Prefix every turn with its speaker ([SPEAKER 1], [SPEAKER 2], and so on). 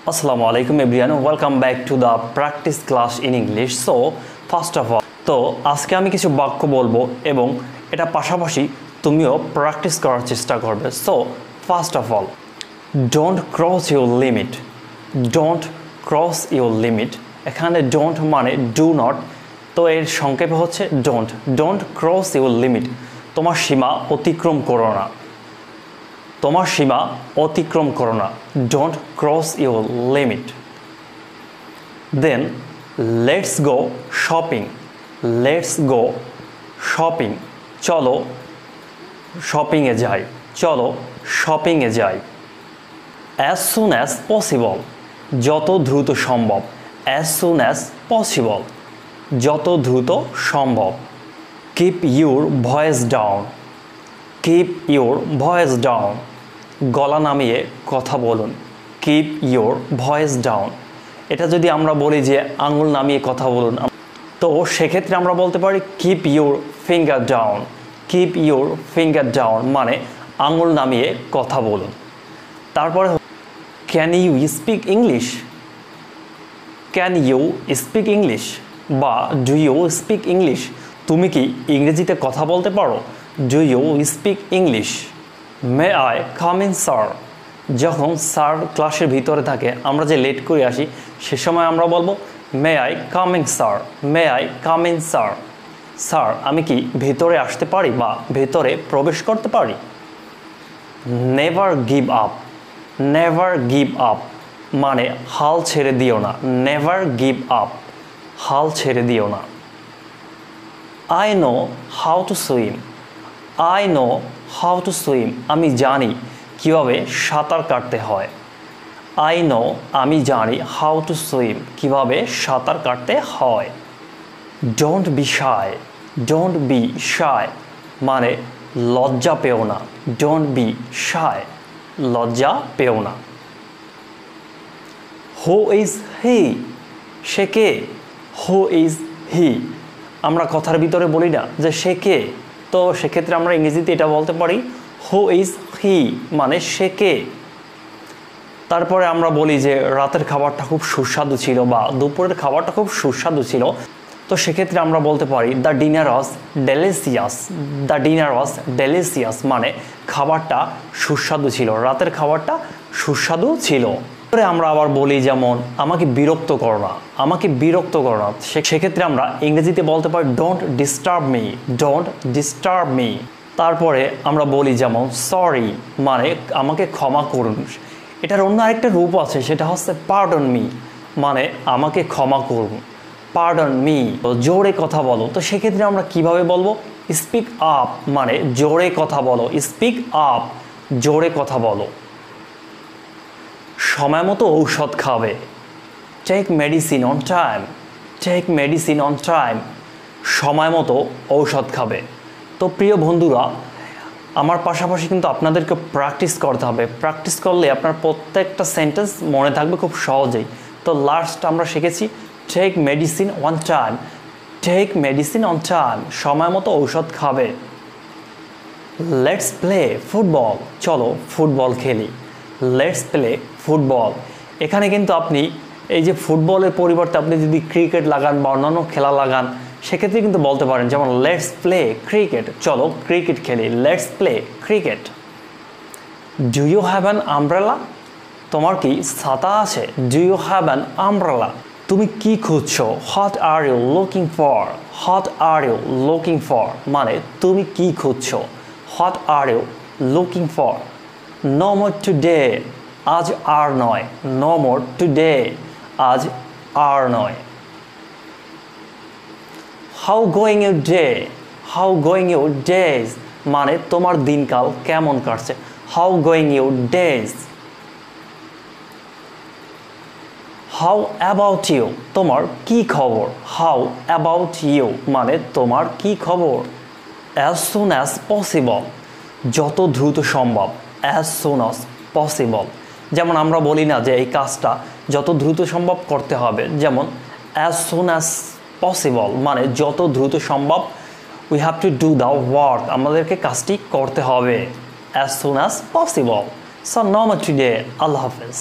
[SPEAKER 1] Assalamu alaikum everyone, welcome back to the practice class in English. So first of all, তো আজকে আমি কিছু বাক্য বলবো এবং এটা পাশাপাশি তুমিও প্র্যাকটিস করার চেষ্টা করবে। So first of all, don't cross your limit. Don't cross your limit, এখানে ডোন্ট মানে ডু নট, তো এর সংক্ষেপে হচ্ছে don't. Don't cross your limit, তোমার সীমা অতিক্রম করো না। তোমার সীমা অতিক্রম করো না। Don't cross your limit. Then let's go shopping. Let's go shopping, চলো শপিংয়ে যাই। চলো শপিংয়ে যাই। অ্যাজ সুন অ্যাজ পসিবল, যত দ্রুত সম্ভব। অ্যাজ সুন অ্যাজ পসিবল, যত দ্রুত সম্ভব। Keep your voice down. Keep your voice down, গলা নামিয়ে কথা বলুন। কিপ ইউর ভয়েস ডাউন, এটা যদি আমরা বলি যে আঙুল নামিয়ে কথা বলুন, তো সেক্ষেত্রে আমরা বলতে পারি keep your finger down. Keep your finger down মানে আঙুল নামিয়ে কথা বলুন। তারপরে can you speak English. Can you speak English বা ডু ইউ স্পিক ইংলিশ, তুমি কি ইংরেজিতে কথা বলতে পারো। Do you speak English. May I come in sir, যখন স্যার ক্লাসের ভিতরে থাকে, আমরা যে লেট করে আসি সে সময় আমরা বলবো may I come in sir. May I come in sir. Sir আমি কি ভেতরে আসতে পারি বা ভেতরে প্রবেশ করতে পারি। Never give up. Never give up মানে হাল ছেড়ে দিও না। নেভার গিভ আপ, হাল ছেড়ে দিও না। I know how to swim. I know how to swim, আমি জানি কীভাবে সাঁতার কাটতে হয়। আই নো, আমি জানি, হাউ টু সুইম, কীভাবে সাঁতার কাটতে হয়। Don't be shy. Don't be shy মানে লজ্জা পেও না। ডোন্ট বি শাই, লজ্জা পেও না। Who is he, say K. Who is he, আমরা কথার ভিতরে বলি না যে সে কে, তো সেক্ষেত্রে আমরা ইংরেজিতে এটা বলতে পারি হু ইজ হি মানে সে কে। তারপরে আমরা বলি যে রাতের খাবারটা খুব সুস্বাদু ছিল বা দুপুরের খাবারটা খুব সুস্বাদু ছিল, তো সেক্ষেত্রে আমরা বলতে পারি the dinner was delicious. The dinner was delicious মানে খাবারটা সুস্বাদু ছিল, রাতের খাবারটা সুস্বাদু ছিল। তারপরে আমরা আবার বলি যেমন আমাকে বিরক্ত করো না। আমাকে বিরক্ত করো না, সেক্ষেত্রে আমরা ইংরেজিতে বলতে পারি don't disturb me. Don't disturb me. তারপরে আমরা বলি যেমন সরি মানে আমাকে ক্ষমা করুন। এটার অন্য আরেকটা রূপ আছে, সেটা হচ্ছে পার্ডন মি মানে আমাকে ক্ষমা করুন। পার্ডন মি, তো জোরে কথা বলো, তো সেক্ষেত্রে আমরা কিভাবে বলবো স্পিক আপ মানে জোরে কথা বলো। স্পিক আপ, জোরে কথা বলো। সময় মতো ঔষধ খাবে। Take medicine on time. Take medicine on time, সময় মতো ঔষধ খাবে। তো প্রিয় বন্ধুরা, আমার পাশাপাশি কিন্তু আপনাদেরকে প্র্যাকটিস করতে হবে। প্র্যাকটিস করলে আপনার প্রত্যেকটা সেন্টেন্স মনে থাকবে খুব সহজেই। তো লাস্ট আমরা শিখেছি take medicine on time. Take medicine on time, সময় মতো ঔষধ খাবে। লেটস প্লে ফুটবল, চলো ফুটবল খেলি। লেটস প্লে ফুটবল, এখানে কিন্তু আপনি এই যে ফুটবলের পরিবর্তে আপনি যদি ক্রিকেট লাগান বা অন্যান্য খেলা লাগান, সেক্ষেত্রে কিন্তু বলতে পারেন যেমন লেটস প্লে ক্রিকেট, চলো ক্রিকেট খেলি। Let's play cricket. Do you have an umbrella, তোমার কি ছাতা আছে। Do you have an umbrella, তুমি কি খুঁজছো। What are you looking for. What are you looking for মানে তুমি কি খুঁজছো। What are you looking for. No more today, আজ আর নয়। নো মোর টুডে, আজ আর নয়। How going your day. How going your days মানে তোমার দিনকাল কেমন কাটছে। How going your days. How about you, তোমার কি খবর। হাউ অ্যাবাউট ইউ মানে তোমার কি খবর। অ্যাজ সুন অ্যাজ পসিবল, যত দ্রুত সম্ভব। অ্যাজ সুন অ্যাজ পসিবল, যেমন আমরা বলি না যে এই কাজটা যত দ্রুত সম্ভব করতে হবে, যেমন অ্যাজ সুন অ্যাজ পসিবল মানে যত দ্রুত সম্ভব we have to do the work, আমাদেরকে কাজটি করতে হবে। As soon as possible. So no more today, আল্লাহ হাফেজ।